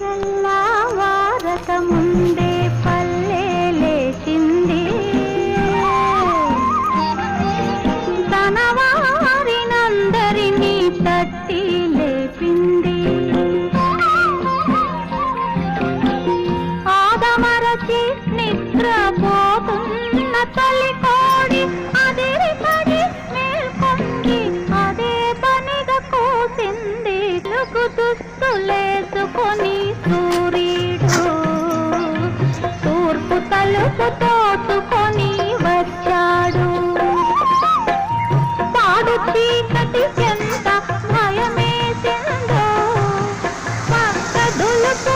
తెల్లవారక ముందే పల్లె లేచింది, తన వారినందరినీ తట్టి లేపింది. ఆదమరచి నిద్రపోతున్న తల్లి కోడి అదిరి పడి మేల్కొంది, అదే పనిగా కూసింది. లుగు దుస్తులేసుకొని సూర్యుడు తూర్పు తలుపు తోసుకొని వచ్చాడు. పాడు చీకటి ఎంత భయమేసిందో, పక్క దులుపు